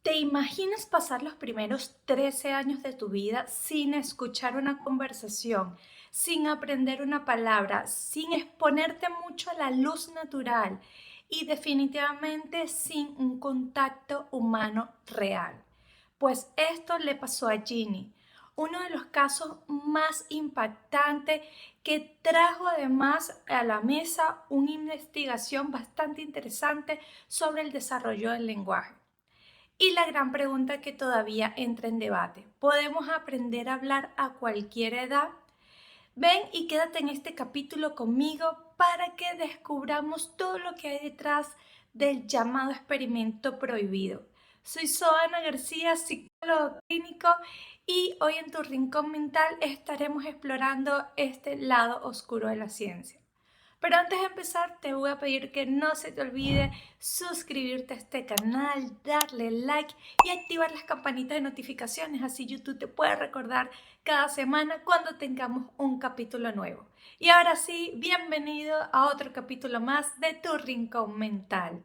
¿Te imaginas pasar los primeros 13 años de tu vida sin escuchar una conversación, sin aprender una palabra, sin exponerte mucho a la luz natural y definitivamente sin un contacto humano real? Pues esto le pasó a Ginny, uno de los casos más impactantes que trajo además a la mesa una investigación bastante interesante sobre el desarrollo del lenguaje. Y la gran pregunta que todavía entra en debate, ¿podemos aprender a hablar a cualquier edad? Ven y quédate en este capítulo conmigo para que descubramos todo lo que hay detrás del llamado experimento prohibido. Soy Soana García, psicólogo clínico, y hoy en tu rincón mental estaremos explorando este lado oscuro de la ciencia. Pero antes de empezar, te voy a pedir que no se te olvide suscribirte a este canal, darle like y activar las campanitas de notificaciones, así YouTube te puede recordar cada semana cuando tengamos un capítulo nuevo. Y ahora sí, bienvenido a otro capítulo más de Tu Rincón Mental.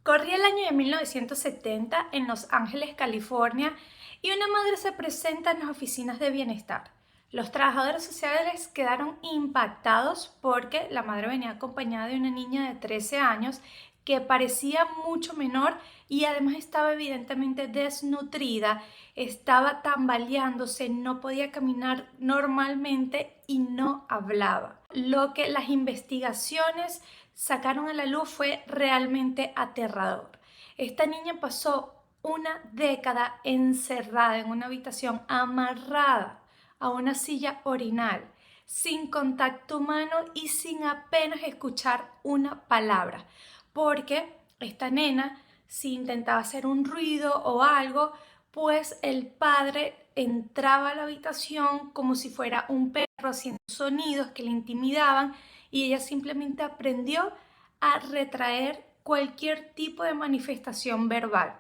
Corría el año de 1970 en Los Ángeles, California, y una madre se presenta en las oficinas de bienestar. Los trabajadores sociales quedaron impactados porque la madre venía acompañada de una niña de 13 años que parecía mucho menor y además estaba evidentemente desnutrida, estaba tambaleándose, no podía caminar normalmente y no hablaba. Lo que las investigaciones sacaron a la luz fue realmente aterrador. Esta niña pasó una década encerrada en una habitación, amarrada a una silla orinal, sin contacto humano y sin apenas escuchar una palabra, porque esta nena, si intentaba hacer un ruido o algo, pues el padre entraba a la habitación como si fuera un perro haciendo sonidos que le intimidaban, y ella simplemente aprendió a retraer cualquier tipo de manifestación verbal.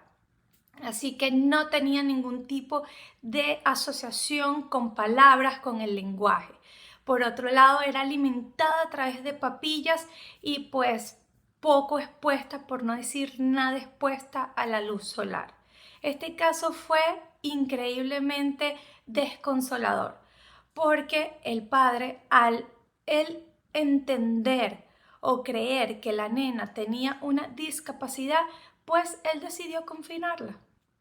Así que no tenía ningún tipo de asociación con palabras, con el lenguaje. Por otro lado, era alimentada a través de papillas y pues poco expuesta, por no decir nada expuesta a la luz solar. Este caso fue increíblemente desconsolador porque el padre, al él entender o creer que la nena tenía una discapacidad, pues él decidió confinarla.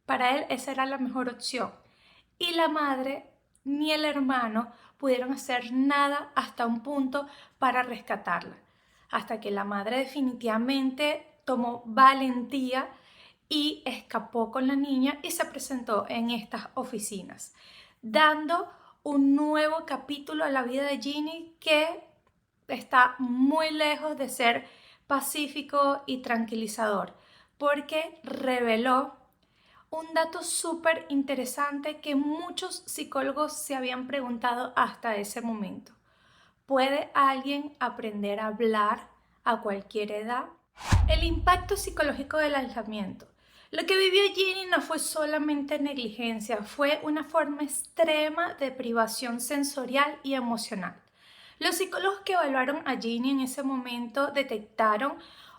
Para él esa era la mejor opción. Y la madre ni el hermano pudieron hacer nada hasta un punto para rescatarla. Hasta que la madre definitivamente tomó valentía y escapó con la niña y se presentó en estas oficinas, dando un nuevo capítulo a la vida de Ginny que está muy lejos de ser pacífico y tranquilizador, porque reveló un dato súper interesante que muchos psicólogos se habían preguntado hasta ese momento. ¿Puede alguien aprender a hablar a cualquier edad? El impacto psicológico del aislamiento. Lo que vivió Ginny no fue solamente negligencia, fue una forma extrema de privación sensorial y emocional. Los psicólogos que evaluaron a Ginny en ese momento detectaron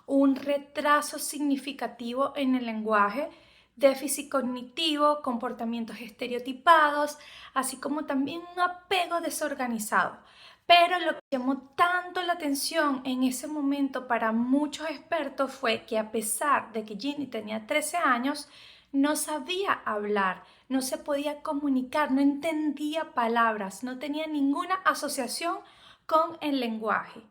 un retraso significativo en el lenguaje, déficit cognitivo, comportamientos estereotipados, así como también un apego desorganizado. Pero lo que llamó tanto la atención en ese momento para muchos expertos fue que, a pesar de que Ginny tenía 13 años, no sabía hablar, no se podía comunicar, no entendía palabras, no tenía ninguna asociación con el lenguaje.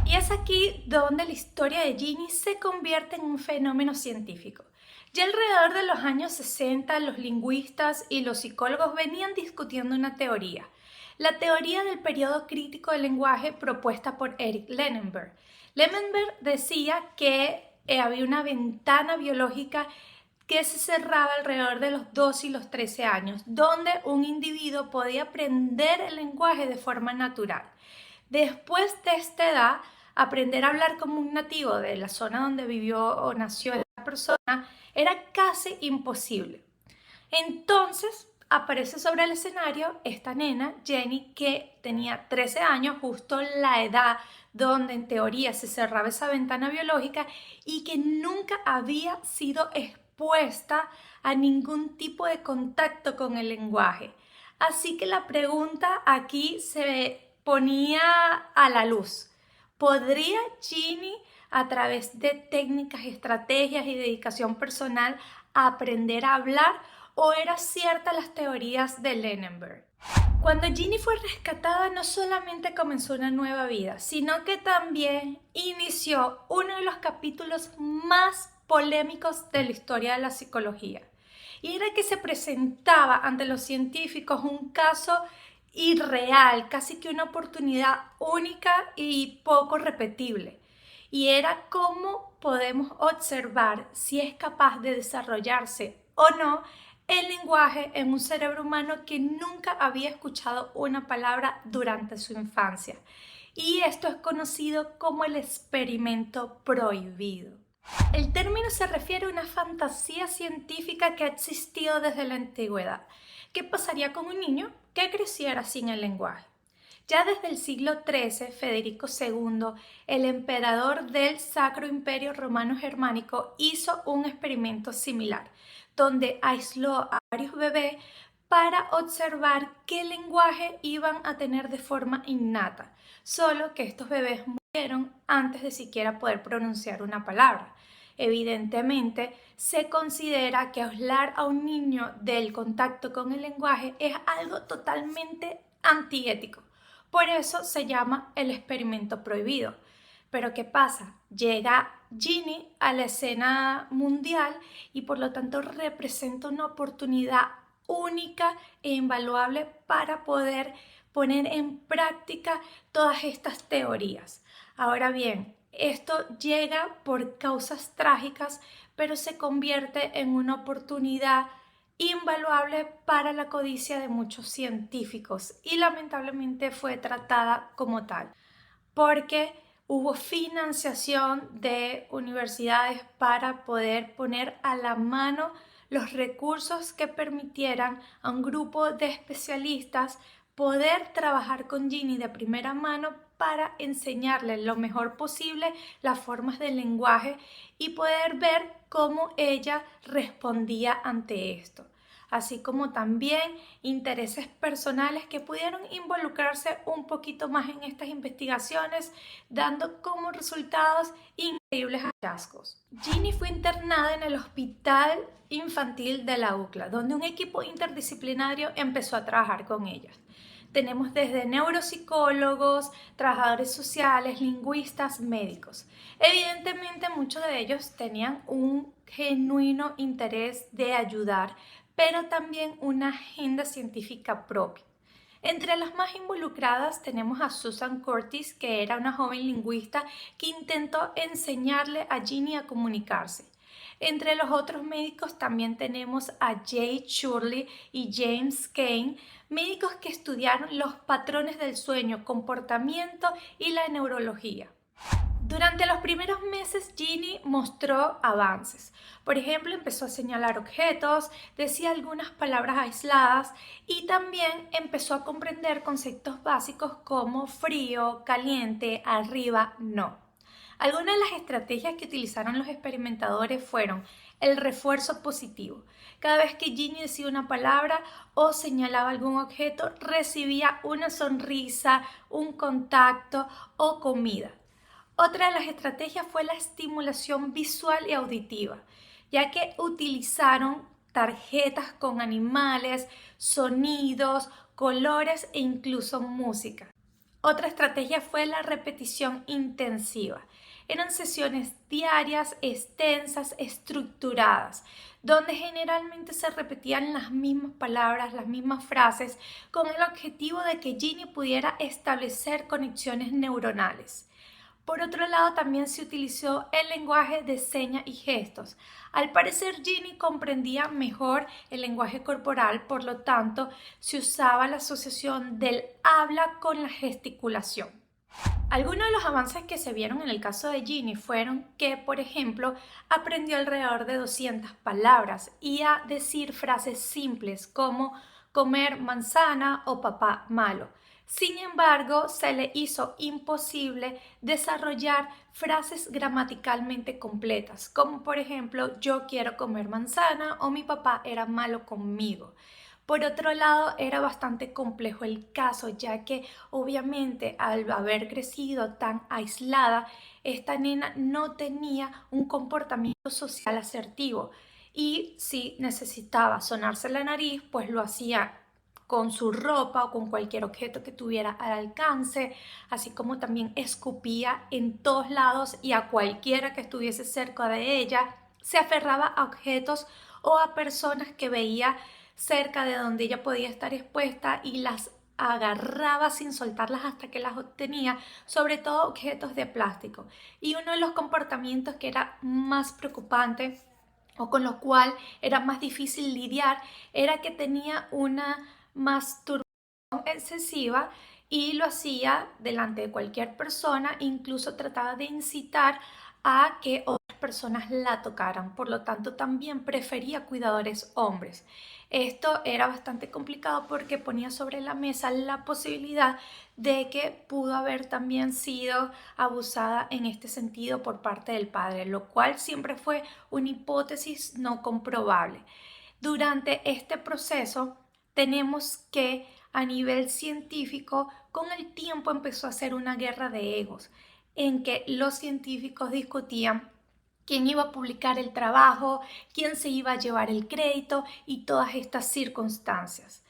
Y es aquí donde la historia de Ginny se convierte en un fenómeno científico. Ya alrededor de los años 60, los lingüistas y los psicólogos venían discutiendo una teoría, la teoría del periodo crítico del lenguaje propuesta por Eric Lenenberg. Lenenberg decía que había una ventana biológica que se cerraba alrededor de los 12 y los 13 años, donde un individuo podía aprender el lenguaje de forma natural. Después de esta edad, aprender a hablar como un nativo de la zona donde vivió o nació la persona era casi imposible. Entonces, aparece sobre el escenario esta nena, Jenny, que tenía 13 años, justo la edad donde en teoría se cerraba esa ventana biológica y que nunca había sido expuesta a ningún tipo de contacto con el lenguaje. Así que la pregunta aquí se ponía a la luz. ¿Podría Ginny, a través de técnicas, estrategias y dedicación personal, aprender a hablar, o eran ciertas las teorías de Lenenberg? Cuando Ginny fue rescatada, no solamente comenzó una nueva vida, sino que también inició uno de los capítulos más polémicos de la historia de la psicología. Y era que se presentaba ante los científicos un caso irreal, casi que una oportunidad única y poco repetible. Y era cómo podemos observar si es capaz de desarrollarse o no el lenguaje en un cerebro humano que nunca había escuchado una palabra durante su infancia. Y esto es conocido como el experimento prohibido. El término se refiere a una fantasía científica que ha existido desde la antigüedad. ¿Qué pasaría con un niño que creciera sin el lenguaje? Ya desde el siglo XIII, Federico II, el emperador del Sacro Imperio Romano Germánico, hizo un experimento similar, donde aisló a varios bebés para observar qué lenguaje iban a tener de forma innata, solo que estos bebés murieron antes de siquiera poder pronunciar una palabra. Evidentemente, se considera que aislar a un niño del contacto con el lenguaje es algo totalmente antiético. Por eso se llama el experimento prohibido. Pero ¿qué pasa? Llega Ginny a la escena mundial y por lo tanto representa una oportunidad única e invaluable para poder poner en práctica todas estas teorías. Ahora bien, esto llega por causas trágicas, pero se convierte en una oportunidad invaluable para la codicia de muchos científicos y lamentablemente fue tratada como tal, porque hubo financiación de universidades para poder poner a la mano los recursos que permitieran a un grupo de especialistas poder trabajar con Ginny de primera mano para enseñarle lo mejor posible las formas del lenguaje y poder ver cómo ella respondía ante esto, así como también intereses personales que pudieron involucrarse un poquito más en estas investigaciones, dando como resultados increíbles hallazgos. Ginny fue internada en el Hospital Infantil de la UCLA, donde un equipo interdisciplinario empezó a trabajar con ella. Tenemos desde neuropsicólogos, trabajadores sociales, lingüistas, médicos. Evidentemente muchos de ellos tenían un genuino interés de ayudar, pero también una agenda científica propia. Entre las más involucradas tenemos a Susan Curtis, que era una joven lingüista que intentó enseñarle a Ginny a comunicarse. Entre los otros médicos también tenemos a Jay Shirley y James Kane, médicos que estudiaron los patrones del sueño, comportamiento y la neurología. Durante los primeros meses, Ginny mostró avances. Por ejemplo, empezó a señalar objetos, decía algunas palabras aisladas y también empezó a comprender conceptos básicos como frío, caliente, arriba, no. Algunas de las estrategias que utilizaron los experimentadores fueron el refuerzo positivo. Cada vez que Ginny decía una palabra o señalaba algún objeto, recibía una sonrisa, un contacto o comida. Otra de las estrategias fue la estimulación visual y auditiva, ya que utilizaron tarjetas con animales, sonidos, colores e incluso música. Otra estrategia fue la repetición intensiva. Eran sesiones diarias, extensas, estructuradas, donde generalmente se repetían las mismas palabras, las mismas frases, con el objetivo de que Ginny pudiera establecer conexiones neuronales. Por otro lado, también se utilizó el lenguaje de señas y gestos. Al parecer, Ginny comprendía mejor el lenguaje corporal, por lo tanto, se usaba la asociación del habla con la gesticulación. Algunos de los avances que se vieron en el caso de Ginny fueron que, por ejemplo, aprendió alrededor de 200 palabras y a decir frases simples como comer manzana o papá malo. Sin embargo, se le hizo imposible desarrollar frases gramaticalmente completas, como por ejemplo, yo quiero comer manzana o mi papá era malo conmigo. Por otro lado, era bastante complejo el caso, ya que obviamente al haber crecido tan aislada, esta nena no tenía un comportamiento social asertivo y si necesitaba sonarse la nariz, pues lo hacía con su ropa o con cualquier objeto que tuviera al alcance, así como también escupía en todos lados y a cualquiera que estuviese cerca de ella, se aferraba a objetos o a personas que veía cerca de donde ella podía estar expuesta y las agarraba sin soltarlas hasta que las obtenía, sobre todo objetos de plástico. Y uno de los comportamientos que era más preocupante o con lo cual era más difícil lidiar era que tenía una masturbación excesiva y lo hacía delante de cualquier persona, incluso trataba de incitar a que otras personas la tocaran, por lo tanto también prefería cuidadores hombres. Esto era bastante complicado porque ponía sobre la mesa la posibilidad de que pudo haber también sido abusada en este sentido por parte del padre, lo cual siempre fue una hipótesis no comprobable. Durante este proceso tenemos que a nivel científico, con el tiempo empezó a ser una guerra de egos, en que los científicos discutían quién iba a publicar el trabajo, quién se iba a llevar el crédito y todas estas circunstancias.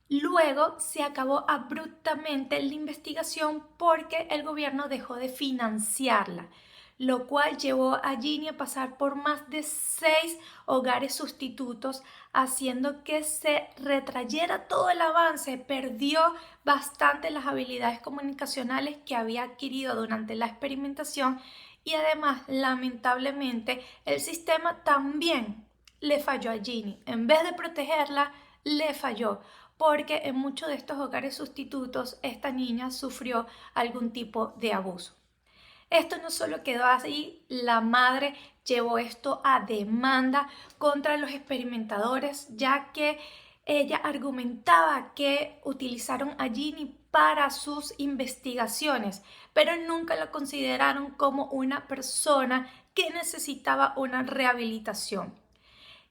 Luego se acabó abruptamente la investigación porque el gobierno dejó de financiarla, lo cual llevó a Ginny a pasar por más de 6 hogares sustitutos, haciendo que se retrayera todo el avance. Perdió bastante las habilidades comunicacionales que había adquirido durante la experimentación y además, lamentablemente, el sistema también le falló a Ginny. En vez de protegerla, le falló porque en muchos de estos hogares sustitutos esta niña sufrió algún tipo de abuso. Esto no solo quedó así, la madre llevó esto a demanda contra los experimentadores, ya que ella argumentaba que utilizaron a Ginny para sus investigaciones, pero nunca la consideraron como una persona que necesitaba una rehabilitación.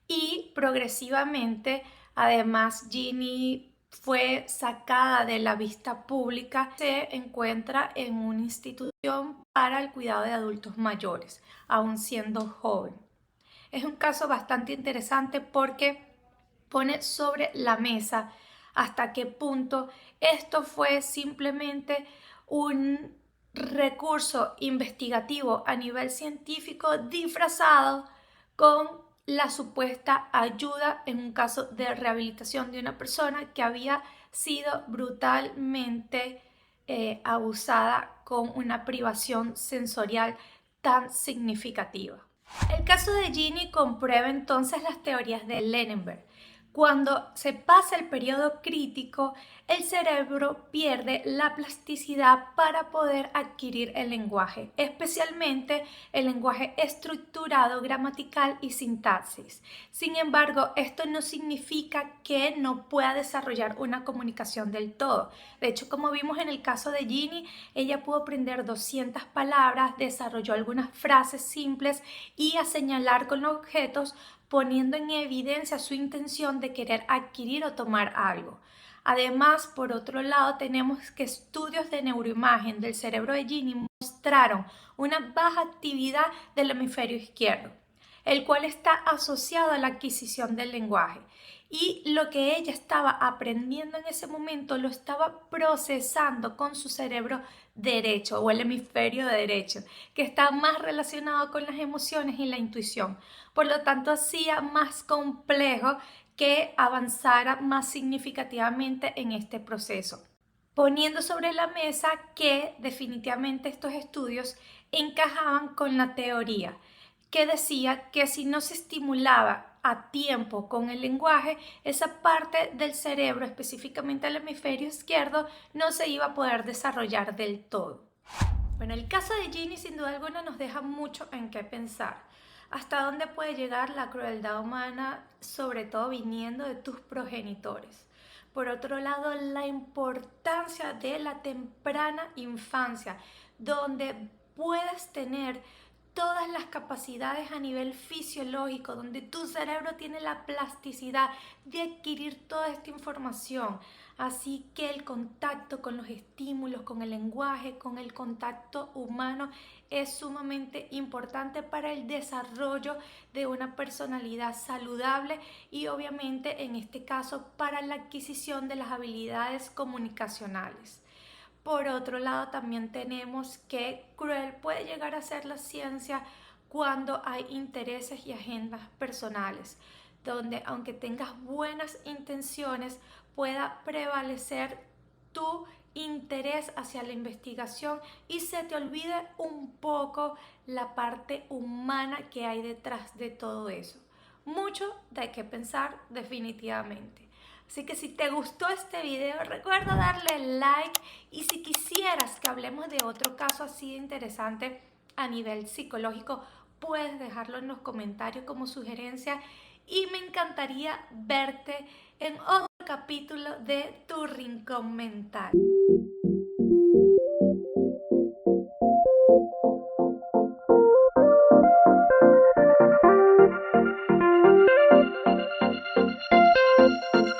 Y progresivamente, además, Ginny fue sacada de la vista pública, se encuentra en una institución para el cuidado de adultos mayores, aún siendo joven. Es un caso bastante interesante porque pone sobre la mesa hasta qué punto esto fue simplemente un recurso investigativo a nivel científico disfrazado con la supuesta ayuda en un caso de rehabilitación de una persona que había sido brutalmente abusada con una privación sensorial tan significativa. El caso de Ginny comprueba entonces las teorías de Lenenberg. Cuando se pasa el periodo crítico, el cerebro pierde la plasticidad para poder adquirir el lenguaje, especialmente el lenguaje estructurado, gramatical y sintaxis. Sin embargo, esto no significa que no pueda desarrollar una comunicación del todo. De hecho, como vimos en el caso de Ginny, ella pudo aprender 200 palabras, desarrolló algunas frases simples y a señalar con los objetos, poniendo en evidencia su intención de querer adquirir o tomar algo. Además, por otro lado, tenemos que estudios de neuroimagen del cerebro de Ginny mostraron una baja actividad del hemisferio izquierdo, el cual está asociado a la adquisición del lenguaje. Y lo que ella estaba aprendiendo en ese momento lo estaba procesando con su cerebro derecho o el hemisferio derecho, que está más relacionado con las emociones y la intuición. Por lo tanto, hacía más complejo que avanzara más significativamente en este proceso, poniendo sobre la mesa que definitivamente estos estudios encajaban con la teoría que decía que si no se estimulaba a tiempo con el lenguaje, esa parte del cerebro, específicamente el hemisferio izquierdo, no se iba a poder desarrollar del todo. Bueno, el caso de Ginny sin duda alguna nos deja mucho en qué pensar. ¿Hasta dónde puede llegar la crueldad humana, sobre todo viniendo de tus progenitores? Por otro lado, la importancia de la temprana infancia, donde puedes tener todas las capacidades a nivel fisiológico, donde tu cerebro tiene la plasticidad de adquirir toda esta información. Así que el contacto con los estímulos, con el lenguaje, con el contacto humano es sumamente importante para el desarrollo de una personalidad saludable y obviamente en este caso para la adquisición de las habilidades comunicacionales. Por otro lado, también tenemos que cruel puede llegar a ser la ciencia cuando hay intereses y agendas personales, donde aunque tengas buenas intenciones, pueda prevalecer tu interés hacia la investigación y se te olvide un poco la parte humana que hay detrás de todo eso. Mucho de qué pensar definitivamente. Así que si te gustó este video, recuerda darle like y si quisieras que hablemos de otro caso así de interesante a nivel psicológico, puedes dejarlo en los comentarios como sugerencia y me encantaría verte en otro capítulo de Tu Rincón Mental.